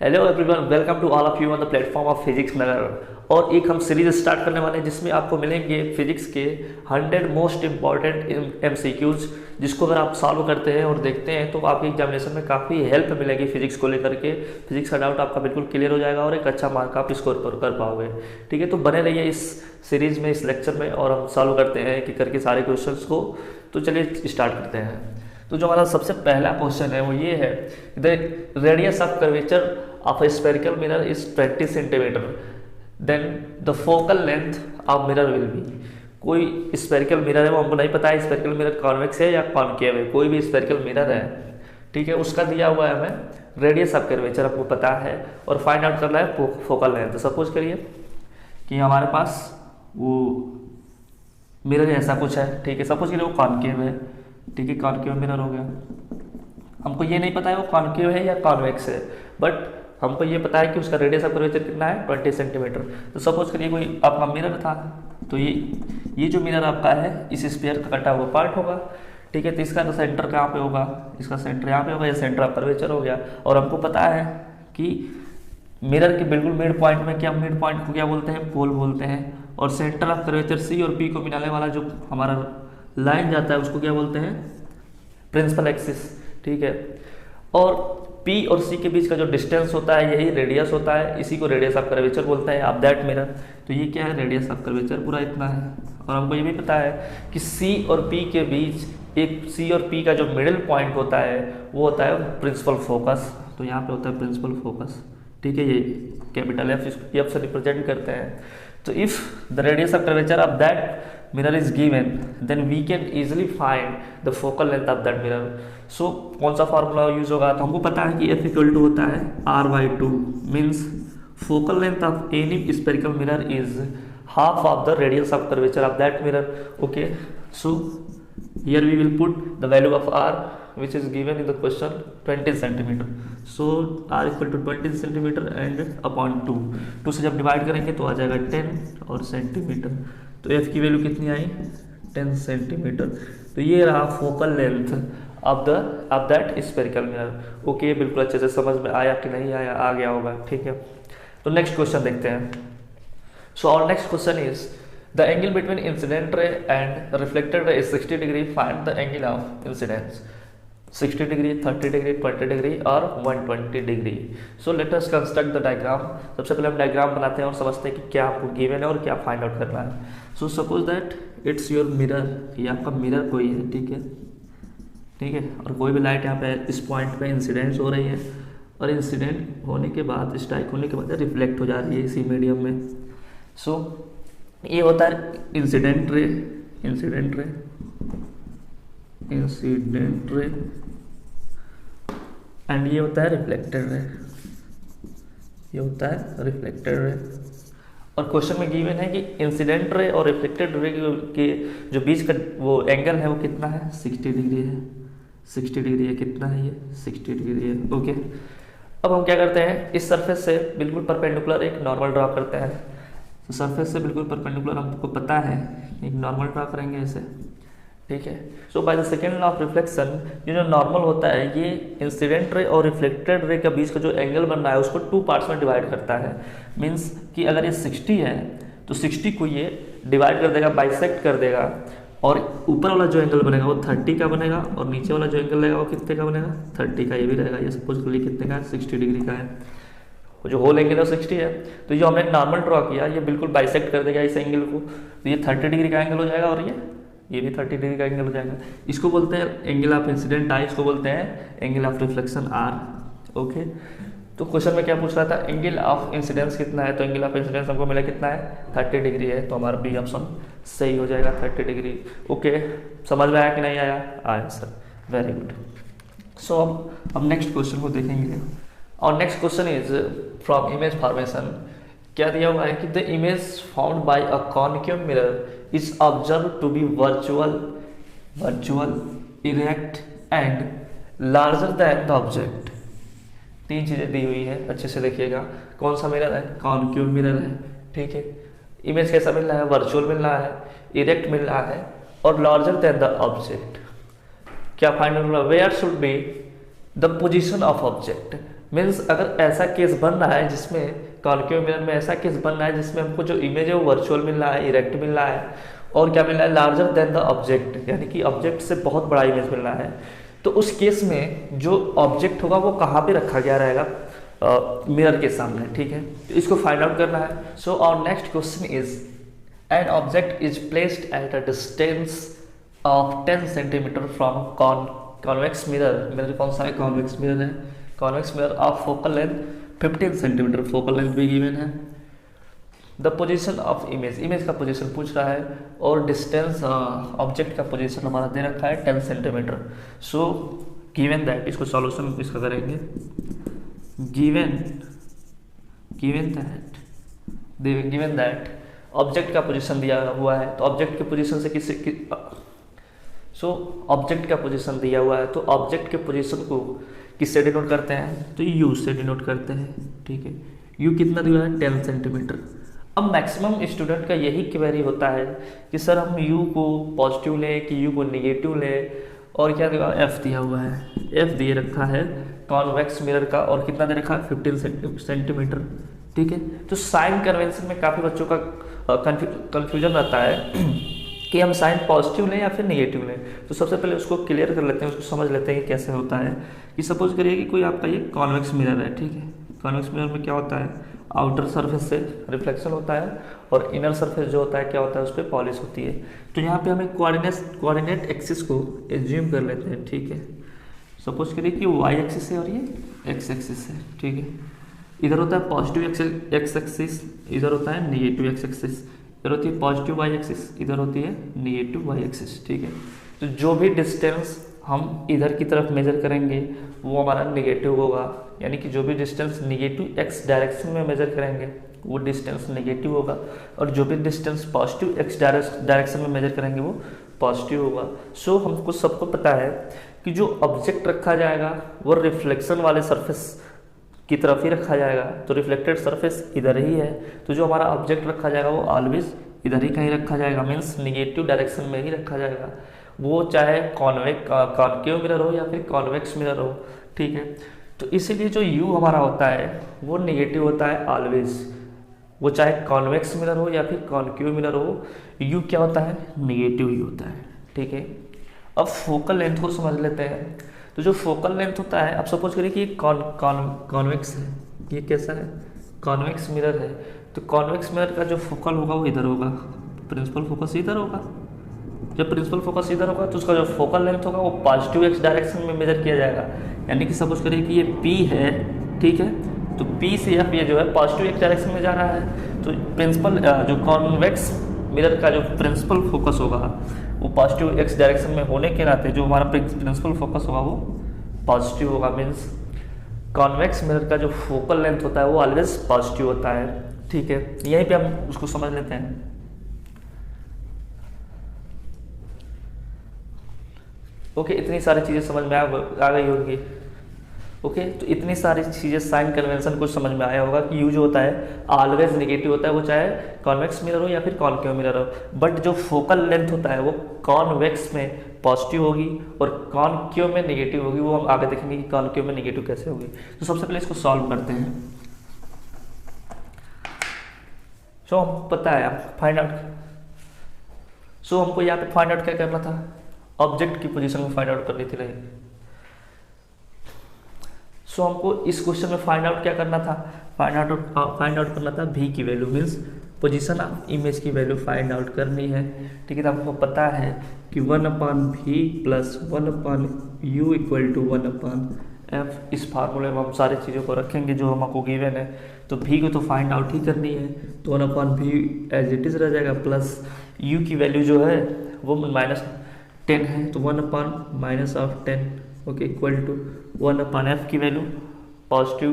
Hello everyone, welcome to all of you on the platform of physics mirror. और एक हम series start करने वाले हैं जिसमें आपको मिलेंगे फिजिक्स के 100 मोस्ट इंपॉर्टेंट एमसीक्यूज, जिसको अगर आप सॉल्व करते हैं और देखते हैं तो आपकी एग्जामिनेशन में काफ़ी हेल्प मिलेगी फिजिक्स को लेकर के। फिजिक्स का डाउट आपका बिल्कुल क्लियर हो जाएगा और एक अच्छा मार्क आप स्कोर कर पाओगे। ठीक है, तो बने रहिए इस सीरीज में, इस लेक्चर में, और हम सॉल्व करते हैं कि करके सारे क्वेश्चन को। तो चलिए स्टार्ट करते हैं। तो जो हमारा सबसे पहला क्वेश्चन है वो ये है, the radius of curvature of a spherical mirror is 20 centimetre, then the focal length of mirror will be. कोई स्फेरिकल मिरर है, वो हमको नहीं पता है स्फेरिकल मिरर कॉन्वेक्स है या कॉनकेव है, कोई भी स्फेरिकल मिरर है, ठीक है, उसका दिया हुआ है हमें रेडियस ऑफ कर्वेचर आपको पता है और फाइंड आउट करना है फोकल लेंथ। तो सपोज करिए कि हमारे पास वो मिरर ऐसा कुछ है, ठीक है, सपोज करिए वो कॉनकेव है, ठीक है, कॉनकेव मिरर हो गया। हमको ये नहीं पता है वो कॉनकेव है या कॉन्वेक्स है, बट हमको ये पता है कि उसका रेडियस ऑफ कर्वेचर कितना है, 20 सेंटीमीटर। तो सपोज करिए कोई आपका मिरर था, तो ये जो मिरर आपका है इस स्फीयर का कटा हुआ पार्ट होगा, ठीक है। तो इसका तो सेंटर कहाँ पे होगा, इसका सेंटर यहाँ पे होगा, ये सेंटर ऑफ कर्वेचर हो गया। और हमको पता है कि मिरर के बिल्कुल मिड पॉइंट में, क्या मिड पॉइंट को क्या बोलते हैं, पोल बोलते हैं। और सेंटर ऑफ कर्वेचर सी और पी को मिलाने वाला जो हमारा लाइन जाता है उसको क्या बोलते हैं, प्रिंसिपल एक्सिस, ठीक है। और P और C के बीच का जो डिस्टेंस होता है यही रेडियस होता है, इसी को रेडियस ऑफ कर्वेचर बोलते हैं ऑफ दैट मिरर। तो ये क्या है, रेडियस ऑफ कर्वेचर पूरा इतना है। और हमको ये भी पता है कि C और P के बीच एक C और P का जो मिडिल पॉइंट होता है वो होता है प्रिंसिपल फोकस। तो यहाँ पे होता है प्रिंसिपल फोकस, ठीक है, ये कैपिटल F से रिप्रेजेंट करते हैं। तो if the radius of curvature of that mirror is given, then we can easily find the focal length of that mirror. So कौन सा फार्मूला यूज होगा, तो हमको पता है कि F इक्वल टू होता है R/2, means focal length of any spherical mirror is half of the radius of curvature of that mirror. Okay, so here we will put the value of R which is given in the question 20 centimeter. So R equal to 20 centimeter and upon 2 से जब divide करेंगे तो आ जाएगा 10 और centimetre. तो F की value कितनी आई, 10 centimetre. तो ये रहा focal length of that spherical mirror. Okay, बिल्कुल अच्छे से समझ में आया कि नहीं आया, आ गया होगा, ठीक है। तो नेक्स्ट क्वेश्चन देखते हैं। So our next question is the angle between incident ray and reflected ray is 60 degree. Find the angle of incidence, 60 degree, 30 degree, 20 degree और 120 degree. So let us construct the diagram. सबसे पहले हम diagram बनाते हैं और समझते हैं कि क्या आपको गिवन है और क्या फाइंड आउट करना है। So suppose that it's your mirror, ये आपका मिरर कोई है, ठीक है, ठीक है, और कोई भी लाइट यहाँ पे इस पॉइंट पे इंसिडेंस हो रही है और इंसिडेंट होने के बाद, स्ट्राइक होने के बाद रिफ्लेक्ट हो जा रही है इसी मीडियम में। सो ये होता है incident ray, incident ray, incident ray, and ये होता है रिफ्लेक्टेड रे, ये होता है रिफ्लेक्टेड रे। और क्वेश्चन में गिवन है कि इंसिडेंट रे और रिफ्लेक्टेड रे के जो बीच का वो एंगल है वो कितना है, 60 डिग्री है, 60 डिग्री है, कितना है ये, 60 डिग्री है। ओके, अब हम क्या करते हैं, इस सरफेस से बिल्कुल परपेंडिकुलर एक नॉर्मल ड्रॉ करते हैं। तो सरफेस से बिल्कुल परपेंडिकुलर हमको पता है, एक नॉर्मल ड्रा करेंगे ऐसे, ठीक है। So by the second law of reflection, ये जो नॉर्मल होता है ये इंसिडेंट रे और रिफ्लेक्टेड रे के बीच का जो एंगल बन रहा है उसको 2 पार्ट्स में डिवाइड करता है। मीन्स कि अगर ये 60 है तो 60 को ये डिवाइड कर देगा, बाइसेक्ट कर देगा, और ऊपर वाला जो एंगल बनेगा वो 30 का बनेगा और नीचे वाला जो एंगल रहेगा वो कितने का बनेगा, 30 का। ये भी रहेगा, ये सपोज कर लिए कितने का है, 60 डिग्री का है। जो होल एंगल है 60 है, तो जो हमने नॉर्मल ड्रॉ किया ये बिल्कुल बाइसेक्ट कर देगा इस एंगल को, तो ये 30 डिग्री का एंगल हो जाएगा और ये भी 30 डिग्री का एंगल हो जाएगा। इसको बोलते हैं एंगल ऑफ इंसिडेंट आई, इसको बोलते हैं angle of reflection r. Okay, तो क्वेश्चन में क्या पूछ रहा था, एंगल ऑफ इंसिडेंस कितना है, तो एंगल ऑफ इंसिडेंस हमको मिला कितना है, 30 डिग्री है, तो हमारा बी ऑप्शन सही हो जाएगा, 30 डिग्री। ओके, समझ में आया कि नहीं आया, आया सर, वेरी गुड। सो अब हम नेक्स्ट क्वेश्चन को देखेंगे। और next question is from image formation. क्या दिया हुआ है कि the image found by a concave mirror is observe to be virtual, erect and larger than the object. 3 चीजें दी हुई है, अच्छे से देखिएगा। कौन सा मिरर है, कॉनकेव मिरर है, ठीक है। इमेज कैसा मिल रहा है, वर्चुअल मिल रहा है, इरेक्ट मिल रहा है और लार्जर देन द ऑब्जेक्ट। क्या find out, where should be the position of object, means अगर ऐसा केस बन रहा है जिसमें कॉन्केव मिरर में ऐसा केस बन रहा है जिसमें हमको जो इमेज है वो वर्चुअल मिल रहा है, इरेक्ट मिल रहा है, और क्या मिल रहा है, लार्जर देन द ऑब्जेक्ट, यानी कि ऑब्जेक्ट से बहुत बड़ा इमेज मिल रहा है, तो उस केस में जो ऑब्जेक्ट होगा वो कहाँ पे रखा गया रहेगा, मिरर के सामने, ठीक है। तो इसको फाइंड आउट करना है। So our next question is an object is placed at a distance of 10 centimetre from convex mirror. Mirror कौन सा है, कॉन्वेक्स मिरर है। Convex mirror of focal length 15 centimetre, focal length भी गिवन है। The position of image, image का position पूछ रहा है, और डिस्टेंस ऑब्जेक्ट का पोजीशन हमारा दे रखा है 10 सेंटीमीटर। सो गिवन दैट, इसको सॉल्यूशन इसका करेंगे। गिवन दैट ऑब्जेक्ट का पोजीशन दिया हुआ है, तो ऑब्जेक्ट के पोजीशन से ऑब्जेक्ट का पोजीशन दिया हुआ है, तो ऑब्जेक्ट के पोजीशन को किससे डिनोट करते हैं, तो यू से डिनोट करते हैं, ठीक है। यू कितना दिया है, 10 सेंटीमीटर। अब मैक्सिमम स्टूडेंट का यही क्वेरी होता है कि सर हम यू को पॉजिटिव लें कि यू को निगेटिव लें, और क्या दिया, एफ दिया हुआ है, एफ दिए रखा है कॉन्वेक्स मिरर का, और कितना दे रखा है, 15 सेंटीमीटर, ठीक है। तो साइन कन्वेंशन में काफ़ी बच्चों का कन्फ्यूजन रहता है कि हम साइन पॉजिटिव लें या फिर नेगेटिव लें। तो सबसे पहले उसको क्लियर कर लेते हैं, उसको समझ लेते हैं कि कैसे होता है। कि सपोज करिए कि कोई आपका ये कॉन्वेक्स मिरर है, ठीक है। कॉन्वेक्स मिरर में क्या होता है, आउटर सरफेस से रिफ्लेक्शन होता है, और इनर सरफेस जो होता है क्या होता है, उस पर पॉलिश होती है। तो यहाँ पे हमें कोऑर्डिनेट एक्सिस को एज्यूम कर लेते हैं, ठीक है। सपोज करिए कि वाई एक्सिस है और ये एक्स एक्सिस है, ठीक है। इधर होता है पॉजिटिव एक्स एक्सिस, इधर होता है निगेटिव एक्स एक्सिस, इधर होती है पॉजिटिव वाई एक्सिस, इधर होती है निगेटिव वाई एक्सिस, ठीक है। तो जो भी डिस्टेंस हम इधर की तरफ मेजर करेंगे वो हमारा निगेटिव होगा, यानी कि जो भी डिस्टेंस निगेटिव एक्स डायरेक्शन में मेजर करेंगे वो डिस्टेंस निगेटिव होगा, और जो भी डिस्टेंस पॉजिटिव एक्स डायरेक्शन में मेजर करेंगे वो पॉजिटिव होगा। सो हमको सबको पता है कि जो ऑब्जेक्ट रखा जाएगा वो रिफ्लेक्शन वाले सरफेस की तरफ ही रखा जाएगा, तो रिफ्लेक्टेड सरफेस इधर ही है, तो जो हमारा ऑब्जेक्ट रखा जाएगा वो ऑलवेज इधर ही कहीं रखा जाएगा, मीन्स निगेटिव डायरेक्शन में ही रखा जाएगा, वो चाहे कॉन्केव मिरर हो या फिर कॉन्वेक्स मिरर हो, ठीक है। तो इसीलिए जो यू हमारा होता है वो निगेटिव होता है ऑलवेज, वो चाहे कॉन्वेक्स मिरर हो या फिर कॉन्केव मिरर हो, यू क्या होता है, निगेटिव ही होता है, ठीक है। अब फोकल लेंथ को समझ लेते हैं। तो जो फोकल लेंथ होता है, अब सपोज करिए कि कॉन्वेक्स है, ये कैसा है, कॉन्वेक्स मिरर है, तो कॉन्वेक्स मिरर का जो फोकल होगा वो इधर होगा, प्रिंसिपल फोकस इधर होगा। जब प्रिंसिपल फोकस इधर होगा तो उसका जो फोकल लेंथ होगा वो पॉजिटिव एक्स डायरेक्शन में मेजर किया जाएगा, यानी कि सपोज करिए कि ये पी है, ठीक है। तो पी से एफ ये जो है पॉजिटिव एक्स डायरेक्शन में जा रहा है, तो प्रिंसिपल जो कॉन्वेक्स मिरर का जो प्रिंसिपल फोकस होगा वो पॉजिटिव एक्स डायरेक्शन में होने के नाते जो हमारा प्रिंसिपल फोकस होगा वो पॉजिटिव होगा, मीन्स कॉन्वेक्स मिरर का जो फोकल लेंथ होता है वो ऑलवेज पॉजिटिव होता है, ठीक है। यहीं पे हम उसको समझ लेते हैं। ओके, इतनी सारी चीज़ें समझ में आ गई होगी। ओके, तो इतनी सारी चीज़ें साइन कन्वेंशन को समझ में आया होगा कि यू जो होता है ऑलवेज निगेटिव होता है, वो चाहे कॉन्वेक्स मिरर हो या फिर कॉन्केव मिरर हो। बट जो फोकल लेंथ होता है वो कॉन्वेक्स में पॉजिटिव होगी और कॉन्केव में निगेटिव होगी, वो हम आगे देखेंगे कि कॉन्केव में निगेटिव कैसे होगी। तो सबसे पहले इसको सॉल्व करते हैं। सो हम पता है फाइंड आउट, सो हमको यहाँ पे फाइंड आउट क्या करना था, ऑब्जेक्ट की पोजीशन को फाइंड आउट करनी थी, नहीं। सो हमको इस क्वेश्चन में फाइंड आउट क्या करना था, फाइंड आउट करना था v की value, means position of image की वैल्यू फाइंड आउट करनी है, ठीक है। तो हमको पता है कि 1/v plus 1/u equal to 1/f। इस फार्मूले में हम सारी चीज़ों को रखेंगे जो हमको गिवन है। तो v को तो फाइंड आउट ही करनी है, तो 1/v एज इट इज़ रह जाएगा, प्लस u की वैल्यू जो है वो -10 है, तो 1/-10, ओके, इक्वल टू 1/f की वैल्यू पॉजिटिव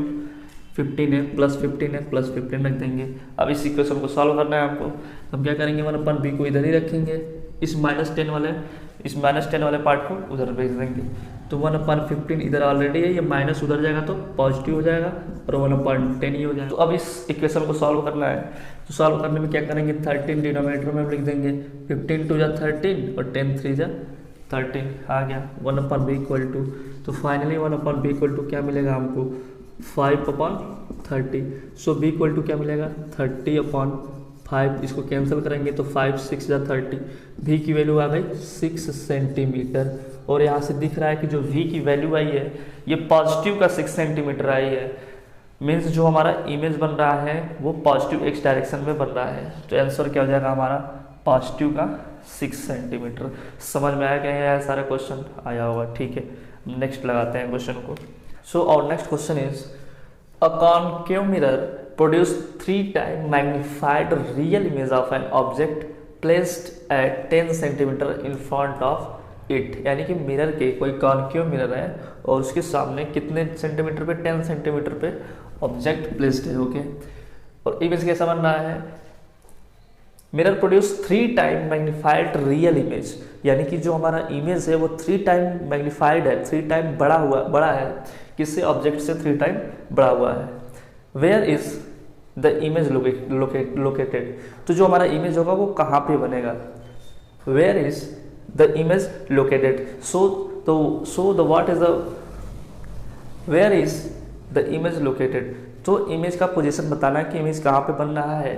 15 है, प्लस 15 है, प्लस 15 रख देंगे। अब इस इक्वेशन को सॉल्व करना है हमको, तो हम क्या करेंगे, 1/b को इधर ही रखेंगे, इस -10 वाले पार्ट को उधर भेज देंगे। तो 1/15 इधर ऑलरेडी है, ये माइनस उधर जाएगा तो पॉजिटिव हो जाएगा, और 1/10 ही हो जाएगा। तो अब इस इक्वेशन को सॉल्व करना है, तो सॉल्व करने में क्या करेंगे, 13 डिनोमिनेटर में लिख देंगे, 15 2 × 13 और 10 3 × 13 आ गया 1/b इक्वल टू। तो फाइनली 1/b इक्वल टू क्या मिलेगा हमको, 5/30। सो b इक्वल टू क्या मिलेगा 30/5। इसको कैंसिल करेंगे तो 5 6 या 30। v की वैल्यू आ गई 6 सेंटीमीटर। और यहाँ से दिख रहा है कि जो v की वैल्यू आई है ये पॉजिटिव का 6 सेंटीमीटर आई है। मीन्स जो हमारा इमेज बन रहा है वो पॉजिटिव x डायरेक्शन में बन रहा है। तो आंसर क्या हो जाएगा हमारा पॉजिटिव का 6 सेंटीमीटर। समझ में आया क्या है? सारा क्वेश्चन आया होगा। ठीक है, नेक्स्ट लगाते हैं क्वेश्चन को। सो और next question is a concave mirror produce 3 time magnified real image of an object placed at 10 centimetre in front of it. यानी कि मिरर के कोई कॉनकेव मिरर है और उसके सामने कितने सेंटीमीटर पे 10 सेंटीमीटर पे ऑब्जेक्ट प्लेस्ड है। ओके, और इमेज कैसा बन रहा है? Mirror produce 3 time magnified real image. यानी कि जो हमारा इमेज है वो 3 टाइम मैग्निफाइड है, 3 टाइम बड़ा है। किससे? ऑब्जेक्ट से 3 टाइम बड़ा हुआ है। Where is the image located. तो जो हमारा इमेज होगा वो कहाँ पे बनेगा? Where is the image located. So the what is the where is the image located. तो इमेज का पोजीशन बताना है कि इमेज कहाँ पे बन रहा है।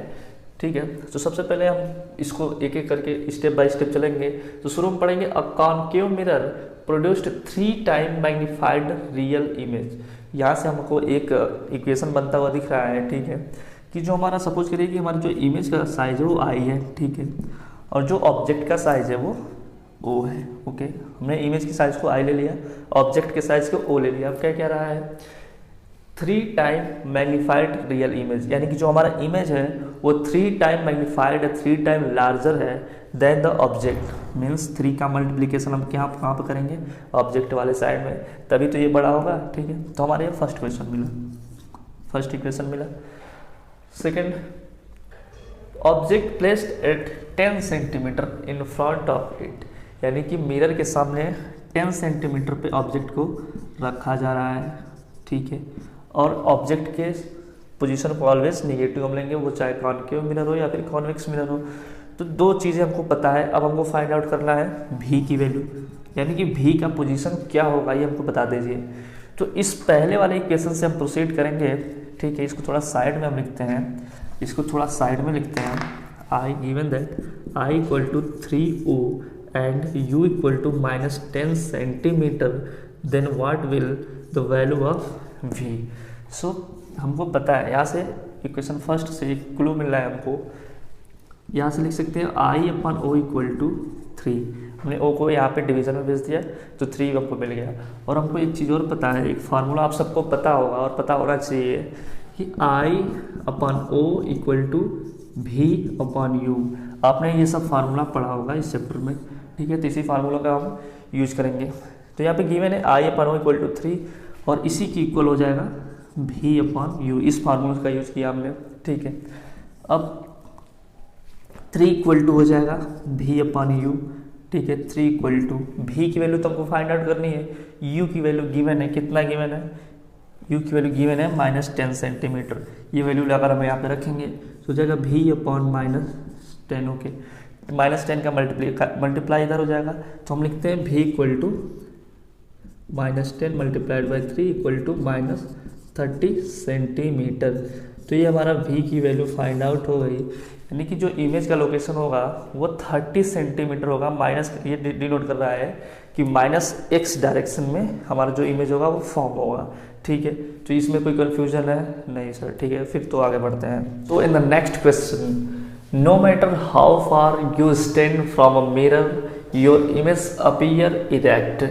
ठीक है, तो सबसे पहले हम इसको एक एक करके स्टेप बाय स्टेप चलेंगे। तो शुरू में पढ़ेंगे अ concave mirror produced 3 time magnified real image. यहाँ से हमको एक इक्वेशन बनता हुआ दिख रहा है। ठीक है, कि जो हमारा सपोज करिए कि हमारा जो इमेज का साइज है वो आई है। ठीक है, और जो ऑब्जेक्ट का साइज है वो ओ है। ओके, हमने इमेज की साइज को आई ले लिया, ऑब्जेक्ट के साइज को ओ ले लिया। अब क्या कह रहा है? 3 टाइम मैग्निफाइड रियल इमेज। यानी कि जो हमारा इमेज है वो 3 टाइम मैग्निफाइड है, 3 टाइम लार्जर है देन द ऑब्जेक्ट। मीन्स 3 का मल्टीप्लीकेशन हम कहाँ पर करेंगे? ऑब्जेक्ट वाले साइड में, तभी तो ये बड़ा होगा। ठीक है, तो हमारे यहाँ फर्स्ट क्वेश्चन मिला, फर्स्ट इक्वेशन मिला। Second, object placed at 10 centimetre in front of it. यानी कि मिरर के सामने 10 सेंटीमीटर पे ऑब्जेक्ट को रखा जा रहा है। ठीक है, और ऑब्जेक्ट के पोजीशन को ऑलवेज नेगेटिव हम लेंगे, वो चाहे कॉनकेव मिरर हो या फिर कॉन्वेक्स मिरर हो। तो 2 चीज़ें हमको पता है। अब हमको फाइंड आउट करना है भी की वैल्यू, यानी कि भी का पोजीशन क्या होगा ये हमको बता दीजिए। तो इस पहले वाले इक्वेशन से हम प्रोसीड करेंगे। ठीक है, इसको थोड़ा साइड में हम लिखते हैं, इसको थोड़ा साइड में लिखते हैं। I given that i equal to 3O and u equal to -10 centimetre, then what will the value of v। सो हमको पता है, यहाँ से इक्वेशन फर्स्ट से एक क्लू मिल रहा है हमको। यहाँ से लिख सकते हैं I/O इक्वल टू 3। हमने O को यहाँ पे डिवीजन में भेज दिया तो 3 हमको मिल गया। और हमको एक चीज़ और पता है, एक फार्मूला आप सबको पता होगा और पता होना चाहिए कि I/O इक्वल टू V/U। आपने ये सब फार्मूला पढ़ा होगा इस चैप्टर में। ठीक है, तो इसी फार्मूला का हम यूज करेंगे। तो यहाँ पे गिवन है I/O इक्वल टू 3 और इसी की इक्वल हो जाएगा V/U। इस फार्मूला का यूज किया हमने। ठीक है, अब 3 इक्वल टू हो जाएगा V/U। ठीक है, 3 इक्वल टू V की वैल्यू तो हमको फाइंड आउट करनी है। U की वैल्यू गिवन है, कितना गिवन है? U की वैल्यू गिवन है -10 सेंटीमीटर। ये वैल्यू लगाकर हम यहाँ पे रखेंगे तो हो जाएगा V/-10। ओके, -10 का मल्टीप्लाई इधर हो जाएगा तो हम लिखते हैं V equal to -10 multiplied by 3 equal to -30 centimetre. तो ये हमारा V की वैल्यू फाइंड आउट हो गई। यानी कि जो इमेज का लोकेशन होगा वो 30 सेंटीमीटर होगा। माइनस ये डिनोट कर रहा है कि -x डायरेक्शन में हमारा जो इमेज होगा वो फॉर्म होगा। ठीक है, तो इसमें कोई कन्फ्यूजन है? नहीं सर। ठीक है, फिर तो आगे बढ़ते हैं। तो in the next question, no matter how far you stand from a mirror your image appear erect,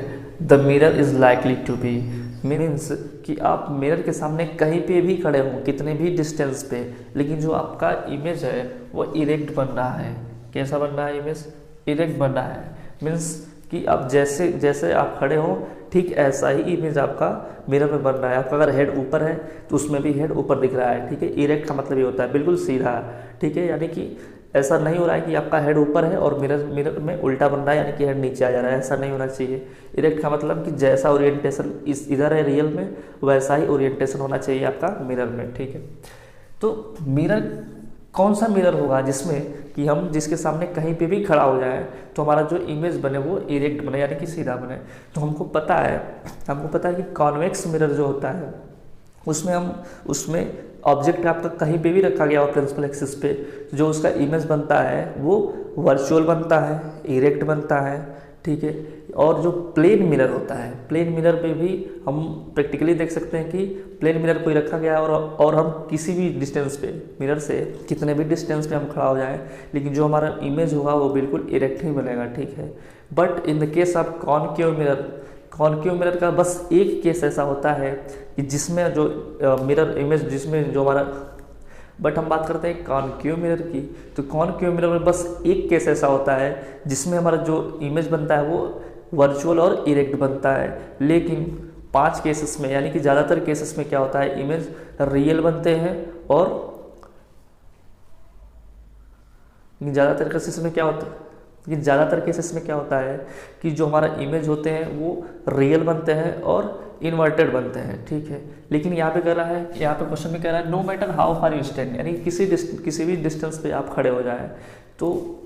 the mirror is likely to be. Means कि आप मिरर के सामने कहीं पे भी खड़े हो, कितने भी डिस्टेंस पे, लेकिन जो आपका इमेज है वो इरेक्ट बन रहा है। कैसा बन रहा है? इमेज इरेक्ट बन रहा है। मीन्स कि आप जैसे जैसे आप खड़े हो ठीक ऐसा ही इमेज आपका मिरर में बन रहा है। आपका अगर हेड ऊपर है तो उसमें भी हेड ऊपर दिख रहा है। ठीक है, इरेक्ट का मतलब ये होता है बिल्कुल सीधा। ठीक है, यानी कि ऐसा नहीं हो रहा है कि आपका हेड ऊपर है और मिरर में उल्टा बन रहा है, यानी कि हेड नीचे आ जा रहा है। ऐसा नहीं होना चाहिए। इरेक्ट का मतलब कि जैसा ओरिएंटेशन इधर है रियल में वैसा ही ओरिएंटेशन होना चाहिए आपका मिरर में। ठीक है, तो मिरर कौन सा मिरर होगा जिसमें कि हम जिसके सामने कहीं पे भी खड़ा हो जाए तो हमारा जो इमेज बने वो इरेक्ट बने, यानी कि सीधा बने। तो हमको पता है कि कॉन्वेक्स मिरर जो होता है उसमें ऑब्जेक्ट आपका कहीं पे भी रखा गया हो प्रिंसिपल एक्सिस पे, जो उसका इमेज बनता है वो वर्चुअल बनता है, इरेक्ट बनता है, ठीक है। और जो प्लेन मिरर होता है, प्लेन मिरर पे भी हम प्रैक्टिकली देख सकते हैं कि प्लेन मिरर कोई रखा गया और हम किसी भी डिस्टेंस पे मिरर से कितने भी डिस्टेंस पे हम खड़ा हो जाएं, लेकिन जो हमारा इमेज होगा वो बिल्कुल इरेक्ट ही बनेगा, ठीक है। But in the case of concave mirror का बस एक केस ऐसा होता है कि जिसमें जो मिरर इमेज जिसमें जो हमारा, बट हम बात करते हैं कॉनकेव मिरर की, तो कॉनकेव मिरर में बस एक केस ऐसा होता है जिसमें हमारा जो इमेज बनता है वो वर्चुअल और इरेक्ट बनता है। लेकिन 5 केसेस में, यानी कि ज़्यादातर केसेस में क्या होता है, इमेज रियल बनते हैं और ज़्यादातर केसेस में क्या होता है कि जो हमारा इमेज होते हैं वो रियल बनते हैं और इन्वर्टेड बनते हैं, ठीक है। लेकिन यहाँ पे कह रहा है, यहाँ पे क्वेश्चन में कह रहा है no matter how far you stand, यानी किसी भी डिस्टेंस पे आप खड़े हो जाएं। तो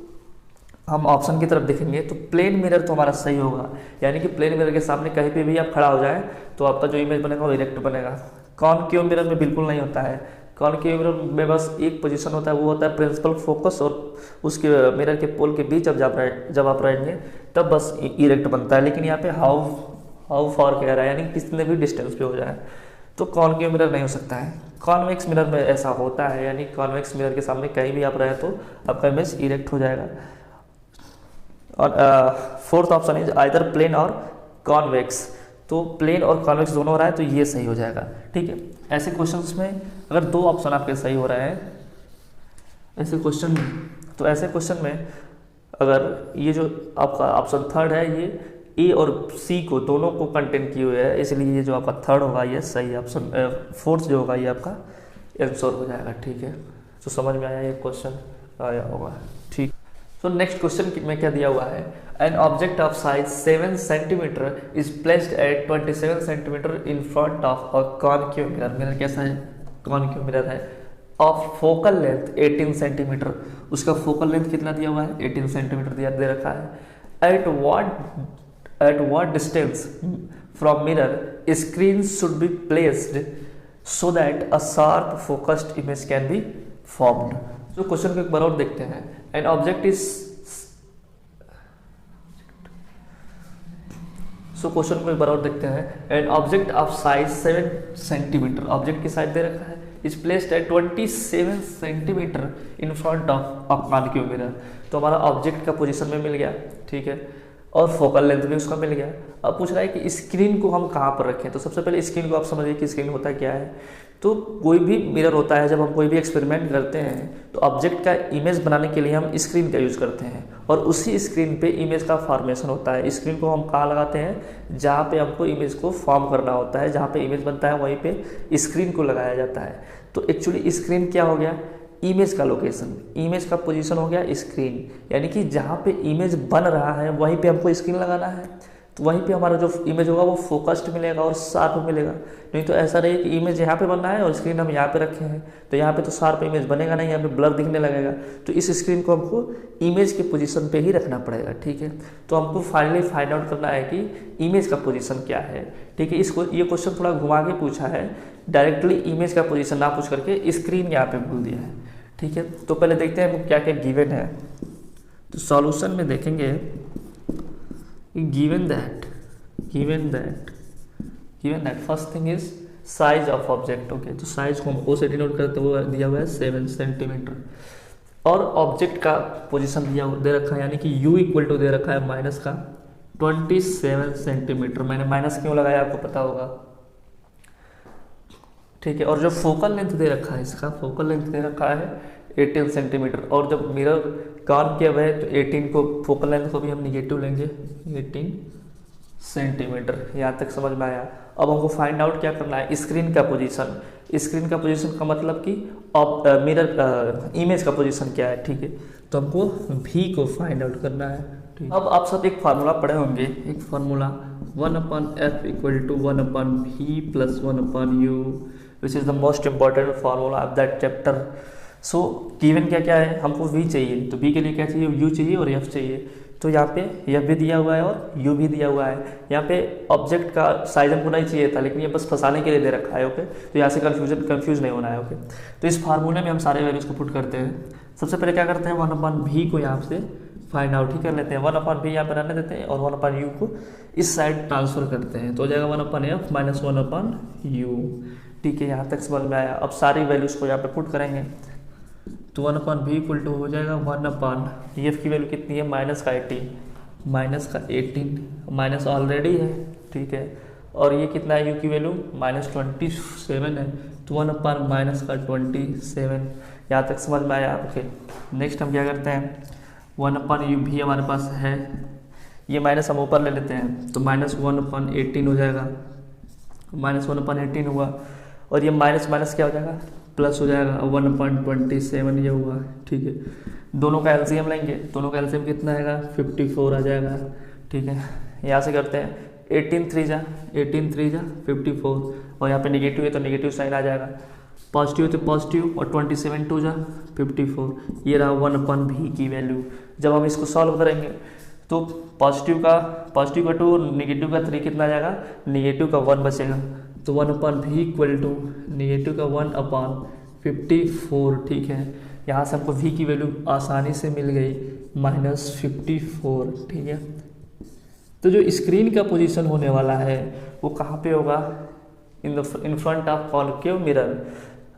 हम ऑप्शन की तरफ देखेंगे तो प्लेन मिरर तो हमारा सही होगा, यानी कि प्लेन मिरर के सामने कहीं पे भी आप खड़ा हो जाए तो आपका जो इमेज बनेगा वो इरेक्ट बनेगा। कॉनकेव मिरर में बिल्कुल नहीं होता है। कॉनकेव मिरर में बस एक पोजीशन होता है, वो होता है प्रिंसिपल फोकस और उसके मिरर के पोल के बीच जब आप रहेंगे तब बस इरेक्ट बनता है। लेकिन यहाँ पे हाउ फार कह रहा है, यानी कितने भी डिस्टेंस पे हो जाए, तो कॉनकेव मिरर नहीं हो सकता है। कॉन्वेक्स मिरर में ऐसा होता है, यानी कॉन्वेक्स मिरर के सामने कहीं भी आप रहे तो आपका इमेज इरेक्ट हो जाएगा। और fourth option is either plane और कॉन्वेक्स, तो प्लेन और कॉन्वेक्स दोनों हो रहा है तो ये सही हो जाएगा, ठीक है। ऐसे क्वेश्चंस में अगर 2 ऑप्शन आपके सही हो रहे हैं ऐसे क्वेश्चन में अगर ये जो आपका ऑप्शन थर्ड है ये ए और सी को दोनों को कंटेन किए हुए है, इसलिए ये जो आपका थर्ड होगा ये सही ऑप्शन, फोर्थ जो होगा ये आपका आंसर हो जाएगा, ठीक है। तो समझ में आया ये क्वेश्चन आया होगा, ठीक। तो नेक्स्ट क्वेश्चन में क्या दिया हुआ है, an object of size 7 centimetre is placed eight 27 centimetre in front of a concave mirror. Mirror कैसा है, कॉनकेव मिरर है, ऑफ फोकल लेंथ 18 सेंटीमीटर, उसका फोकल लेंथ कितना दिया हुआ है 18 सेंटीमीटर दे रखा है। At what distance from mirror screen should be placed so that a sharp focused image can be formed. तो क्वेश्चन को एक बार और देखते हैं। एन ऑब्जेक्ट इज क्वेश्चन को एक बार और देखते हैं। An object of size 7 centimetre, object की साइज दे रखा है, is placed eight 27 centimetre in front of a concave mirror. तो हमारा ऑब्जेक्ट का पोजीशन में मिल गया, ठीक है, और फोकल लेंथ भी उसका मिल गया। अब पूछ रहा है कि स्क्रीन को हम कहाँ पर रखें। तो सबसे पहले स्क्रीन को आप समझिए कि स्क्रीन होता क्या है। तो कोई भी मिरर होता है, जब हम कोई भी एक्सपेरिमेंट करते हैं तो ऑब्जेक्ट का इमेज बनाने के लिए हम स्क्रीन का यूज़ करते हैं और उसी स्क्रीन पे इमेज का फॉर्मेशन होता है। स्क्रीन को हम कहाँ लगाते हैं, जहाँ पे हमको इमेज को फॉर्म करना होता है, जहाँ पे इमेज बनता है वहीं पे स्क्रीन को लगाया जाता है। तो एक्चुअली स्क्रीन क्या हो गया, इमेज का लोकेशन, इमेज का पोजीशन हो गया स्क्रीन, यानी कि जहाँ पे इमेज बन रहा है वहीं पे हमको स्क्रीन लगाना है। तो वहीं पे हमारा जो इमेज होगा वो फोकस्ड मिलेगा और शार्प मिलेगा। नहीं तो ऐसा रहे कि इमेज यहाँ पे बनना है और स्क्रीन हम यहाँ पे रखे हैं, तो यहाँ पे तो शार्प इमेज बनेगा नहीं, यहाँ पे ब्लर दिखने लगेगा। तो इस स्क्रीन को हमको इमेज के पोजीशन पे ही रखना पड़ेगा, ठीक है। तो हमको फाइनली फाइंड आउट करना है कि इमेज का पोजीशन क्या है, ठीक है। ये क्वेश्चन थोड़ा घुमा के पूछा है, डायरेक्टली इमेज का पोजीशन ना पूछ करके स्क्रीन यहाँ पे बोल दिया है, ठीक है। तो पहले देखते हैं क्या क्या गिवन है। तो सॉल्यूशन में देखेंगे given that first thing is size of object, okay. तो साइज को हम ओ से डिनोट करते हुए दिया हुआ है 7 सेंटीमीटर और ऑब्जेक्ट का पोजीशन दे रखा है, यानी कि u इक्वल टू दे रखा है माइनस का 27 सेंटीमीटर। मैंने माइनस क्यों लगाया आपको पता होगा, ठीक है। और जो फोकल लेंथ दे रखा है, इसका फोकल लेंथ दे रखा है 18 सेंटीमीटर, और जब मिरर कॉनकेव है तो 18 को फोकल लेंथ को भी हम निगेटिव लेंगे 18 सेंटीमीटर। यहाँ तक समझ में आया। अब हमको फाइंड आउट क्या करना है, स्क्रीन का पोजीशन। स्क्रीन का पोजीशन का मतलब कि मिरर इमेज का पोजीशन क्या है, ठीक है। तो हमको v को फाइंड आउट करना है, ठीक। अब आप सब एक फार्मूला पढ़े होंगे, एक formula 1/f equal to 1/v plus 1/u which is the most important formula of that chapter. So given क्या क्या है, हमको v चाहिए, तो v के लिए क्या चाहिए, u चाहिए और f चाहिए। तो यहाँ पे यह भी दिया हुआ है और यू भी दिया हुआ है। यहाँ पे ऑब्जेक्ट का साइज हमको नहीं चाहिए था, लेकिन ये बस फंसाने के लिए दे रखा है। ओके, तो यहाँ से कंफ्यूज नहीं होना है। ओके, तो इस फार्मूले में हम सारे वैल्यूज को पुट करते हैं। सबसे पहले क्या करते हैं, 1/v को यहाँ से फाइंड आउट ही कर लेते हैं। 1/v यहाँ पर रहने देते हैं और 1/u को इस साइड ट्रांसफर करते हैं, तो हो जाएगा 1/f माइनस 1/u। ठीक है, यहाँ तक समझ में आया। अब सारी वैल्यूज को यहाँ पे पुट करेंगे, तो 1/v इक्वल टू हो जाएगा 1/f की वैल्यू कितनी है, -18 माइनस ऑलरेडी है। ठीक है, और ये कितना है, u की वैल्यू -27 है, तो 1/-27। यहाँ तक समझ में आया। ओके, नेक्स्ट हम क्या करते हैं, 1/u भी हमारे पास है, ये माइनस हम ऊपर ले लेते हैं, तो -1/18 हो जाएगा, -1/18 हुआ, और ये माइनस क्या हो जाएगा, प्लस हो जाएगा, 1/27 ये हुआ। ठीक है, दोनों का एलसीएम लेंगे, दोनों का एलसीएम कितना आएगा, 54 आ जाएगा। ठीक है, यहाँ से करते हैं 18 3 जा 54, और यहाँ पे नेगेटिव है तो नेगेटिव साइन आ जाएगा, पॉजिटिव है तो पॉजिटिव, और 27 2 जा 54, ये रहा 1/v की वैल्यू। जब हम इसको सॉल्व करेंगे तो पॉजिटिव का 2, नेगेटिव का 3 कितना आ जाएगा, नेगेटिव का 1 बचेगा, तो 1/v इक्वल टू नेगेटिव का 1/54। ठीक है, यहाँ से हमको v की वैल्यू आसानी से मिल गई, -54। ठीक है, तो जो स्क्रीन का पोजीशन होने वाला है वो कहाँ पे होगा, इन front of concave mirror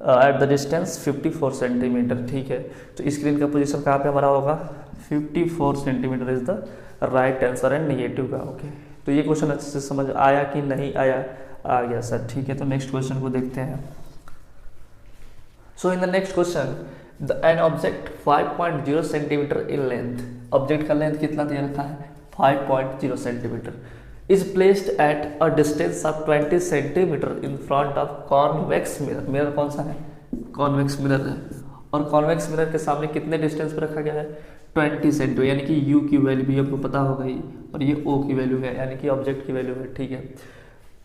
at the distance 54 centimetre. ठीक है, तो स्क्रीन का पोजीशन कहाँ पे हमारा होगा, 54 centimetre is the right answer and negative का। ओके, तो ये क्वेश्चन अच्छे से समझ आया कि नहीं आया, आ गया सर। ठीक है, तो नेक्स्ट क्वेश्चन को देखते हैं। So in the next question, an object 5.0 centimetre in length, object का लेंथ कितना दिया रहता है, 5.0 centimetre, is placed at a distance of 20 centimetre in front of convex mirror. Mirror कौन सा है, कॉन्वेक्स मिरर है, और कॉन्वेक्स मिरर के सामने कितने डिस्टेंस पर रखा गया है, 20 सेंटीमीटर, यानी कि u की वैल्यू भी आपको पता होगा ही, और ये o की वैल्यू है, यानी कि ऑब्जेक्ट की वैल्यू है। ठीक है,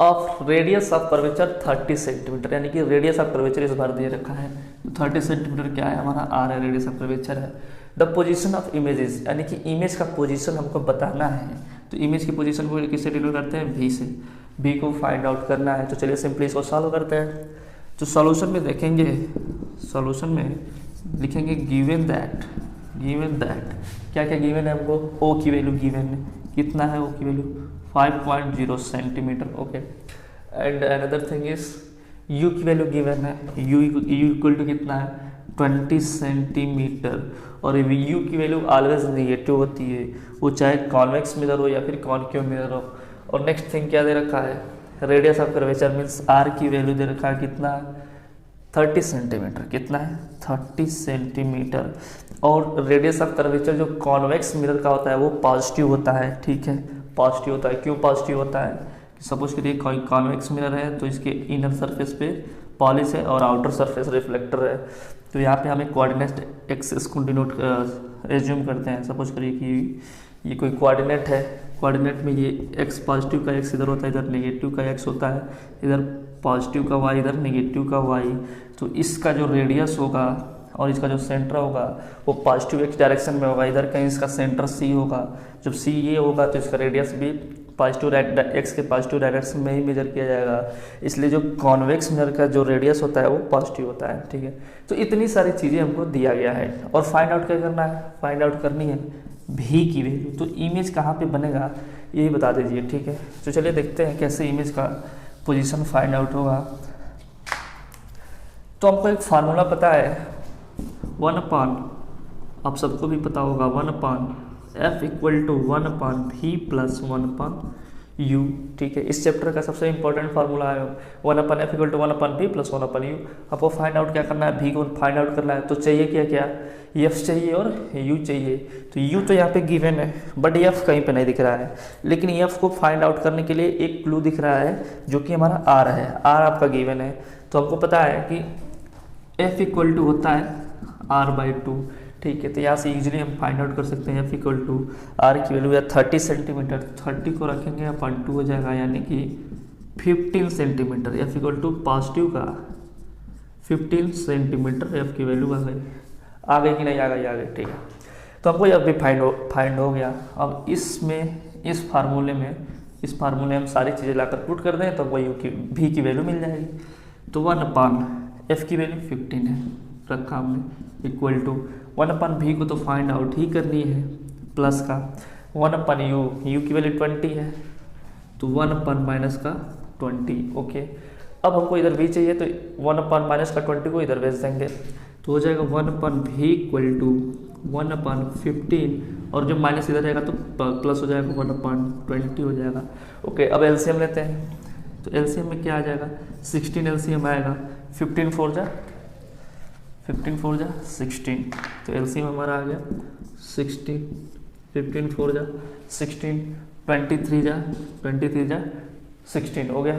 of radius of curvature 30 centimetre, यानी कि रेडियस ऑफ कर्वेचर इस बार दिए रखा है, तो 30 सेंटीमीटर क्या है हमारा, r है, रेडियस ऑफ कर्वेचर है। द पोजीशन ऑफ इमेजेस, यानी कि इमेज का पोजीशन हमको बताना है, तो इमेज की पोजीशन को किससे डिनोट करते हैं, v से, v को फाइंड आउट करना है। तो चलिए सिंपली इसको सॉल्व करते हैं। तो सॉल्यूशन में देखेंगे, सॉल्यूशन में लिखेंगे गिवन दैट क्या क्या गिवन है हमको, o की वैल्यू गिवन है, कितना है o की value, 5.0 centimetre. Okay, and another thing is u की वैल्यू गिवन है, u इक्वल टू कितना है, 20 सेंटीमीटर, और u की वैल्यू ऑलवेज नेगेटिव होती है, वो चाहे कॉन्वेक्स मिरर हो या फिर कॉन्केव मिरर हो। और नेक्स्ट थिंग क्या दे रखा है, radius of curvature means r की वैल्यू दे रखा है कितना, 30 सेंटीमीटर, कितना है, 30 सेंटीमीटर, और रेडियस ऑफ कर्वेचर जो कॉन्वेक्स मिरर का होता है वो पॉजिटिव होता है। ठीक है, पॉजिटिव होता है, क्यों पॉजिटिव होता है, सपोज करिए कॉन्वेक्स मिरर है तो इसके इनर सरफेस पे पॉलिश है और आउटर सरफेस रिफ्लेक्टर है, तो यहाँ पे हमें कोऑर्डिनेट एक्सिस को डिनोट एज्यूम करते हैं। सपोज करिए कि ये कोई कोऑर्डिनेट है, कोऑर्डिनेट में ये x पॉजिटिव का x इधर होता है, इधर नेगेटिव का x होता है, इधर पॉजिटिव का y, इधर नेगेटिव का y, तो इसका जो रेडियस होगा और इसका जो सेंटर होगा वो पॉजिटिव x डायरेक्शन में होगा, इधर कहीं इसका सेंटर c होगा, जब c ये होगा तो इसका रेडियस भी पॉजिटिव x के पॉजिटिव डायरेक्शन में ही मेजर किया जाएगा, इसलिए जो कॉन्वेक्स मिरर का जो रेडियस होता है वो पॉजिटिव होता है। ठीक है, तो इतनी सारी चीज़ें हमको दिया गया है, और फाइंड आउट क्या करना है, फाइंड आउट करनी है v की वैल्यू। तो इमेज कहाँ पे बनेगा यही बता दीजिए। ठीक है, तो चलिए देखते हैं कैसे इमेज का पोजीशन फाइंड आउट होगा। तो हमको एक फार्मूला पता है, 1/, आप सबको भी पता होगा, 1/f equal to 1/v plus 1/u। ठीक है, इस चैप्टर का सबसे इंपॉर्टेंट फार्मूला है 1/f equal to 1/v plus 1/u। आपको फाइंड आउट क्या करना है, v को फाइंड आउट करना है, तो चाहिए क्या क्या, f चाहिए और u चाहिए। तो u तो यहाँ पे गिवन है, बट f कहीं पे नहीं दिख रहा है, लेकिन f को फाइंड आउट करने के लिए एक क्लू दिख रहा है जो कि हमारा r है, r आपका गिवन है। तो हमको पता है कि f इक्वल टू होता है r/2। ठीक है, तो यहाँ से इजीली हम फाइंड आउट कर सकते हैं f इक्वल टू r की वैल्यू है 30 सेंटीमीटर, 30 को रखेंगे अपन 2 हो जाएगा, यानी कि 15 centimetre, f equal to positive का 15 सेंटीमीटर f की वैल्यू आ गई कि नहीं, आ गई। ठीक है, तो हमको ये अभी फाइंड हो गया। अब इसमें इस फार्मूले में हम सारी चीज़ें लाकर पुट कर दें तो हमको यू की भी की वैल्यू मिल जाएगी। तो 1/f की वैल्यू 15 है रखा हमने, इक्वल टू 1/v को तो फाइंड आउट ही करनी है, प्लस का 1/u की वैल्यू 20 है, तो 1/- का 20। ओके, अब हमको इधर v चाहिए तो 1/- का 20 को इधर भेज देंगे, तो हो जाएगा 1/v इक्वल टू 1/15, और जो माइनस इधर रहेगा तो प्लस हो जाएगा, 1/20 हो जाएगा। ओके, अब एलसीएम लेते हैं, तो एलसीएम में क्या आ जाएगा, 16 एलसीएम आएगा, 15 4 जा 16, तो एलसीएम हमारा आ गया 16, 15 4 जा 16, 23 जा 16 हो गया।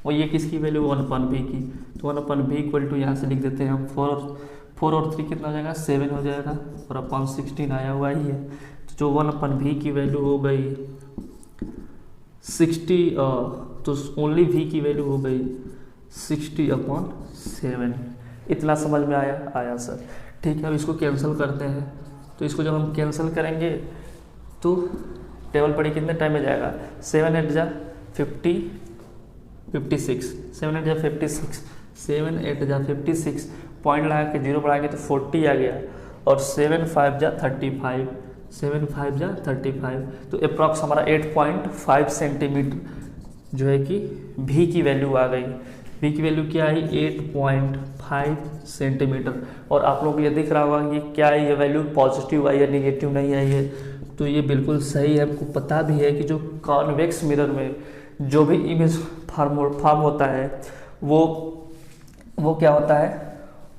और ये किसकी वैल्यू, 1/v की, तो 1/v इक्वल टू यहाँ से लिख देते हैं हम 4 और 3 कितना हो जाएगा, 7 हो जाएगा, और अपॉन 16 आया हुआ ही है, तो जो 1/v की वैल्यू हो गई 60, तो ओनली v की वैल्यू हो गई 60/7। इतना समझ में आया सर। ठीक है, अब इसको कैंसिल करते हैं, तो इसको जब हम कैंसिल करेंगे तो टेबल पढ़ी कितने टाइम में जाएगा, 7 8 जा 56, 7 8 जा 56, 7 8 जा 56, पॉइंट लगा के 0 बढ़ाएंगे तो 40 आ गया, और 7 5 जा 35, 7 5 जा 35, तो अप्रॉक्स हमारा 8.5 सेंटीमीटर जो है कि v की वैल्यू आ गई। v की वैल्यू क्या आई, 8.5 सेंटीमीटर। और आप लोगों को ये दिख रहा होगा ये क्या है, ये वैल्यू पॉजिटिव आई है, निगेटिव नहीं आई है, तो ये बिल्कुल सही है। आपको पता भी है कि जो कॉन्वेक्स मिरर में जो भी इमेज फॉर्म होता है वो क्या होता है,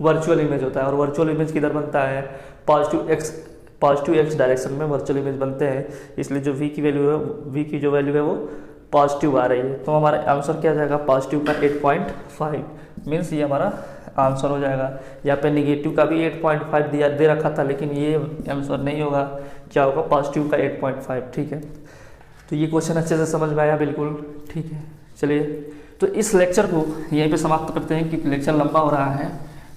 वर्चुअल इमेज होता है, और वर्चुअल इमेज किधर बनता है, पॉजिटिव एक्स डायरेक्शन में वर्चुअल इमेज बनते हैं, इसलिए जो v की वैल्यू है, v की जो वैल्यू है वो पॉजिटिव आ रही है, तो हमारा आंसर क्या जाएगा, पॉजिटिव का 8.5, मीन्स ये हमारा आंसर हो जाएगा। यहाँ पे निगेटिव का भी 8.5 दे रखा था, लेकिन ये आंसर नहीं होगा, क्या होगा, पॉजिटिव का 8.5। ठीक है, तो ये क्वेश्चन अच्छे से समझ में आया, बिल्कुल ठीक है। चलिए, तो इस लेक्चर को यहीं पे समाप्त करते हैं क्योंकि लेक्चर लंबा हो रहा है।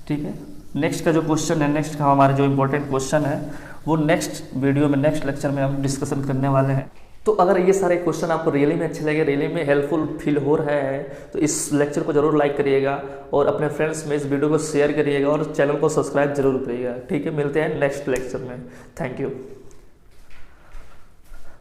ठीक है, नेक्स्ट का जो क्वेश्चन है, नेक्स्ट का हमारा जो इम्पोर्टेंट क्वेश्चन है वो नेक्स्ट वीडियो में, नेक्स्ट लेक्चर में हम डिस्कशन करने वाले हैं। तो अगर ये सारे क्वेश्चन आपको रियली में अच्छे लगे, रियली में हेल्पफुल फील हो रहा है, तो इस लेक्चर को जरूर लाइक करिएगा और अपने फ्रेंड्स में इस वीडियो को शेयर करिएगा और चैनल को सब्सक्राइब जरूर करिएगा। ठीक है, मिलते हैं नेक्स्ट लेक्चर में। Thank you.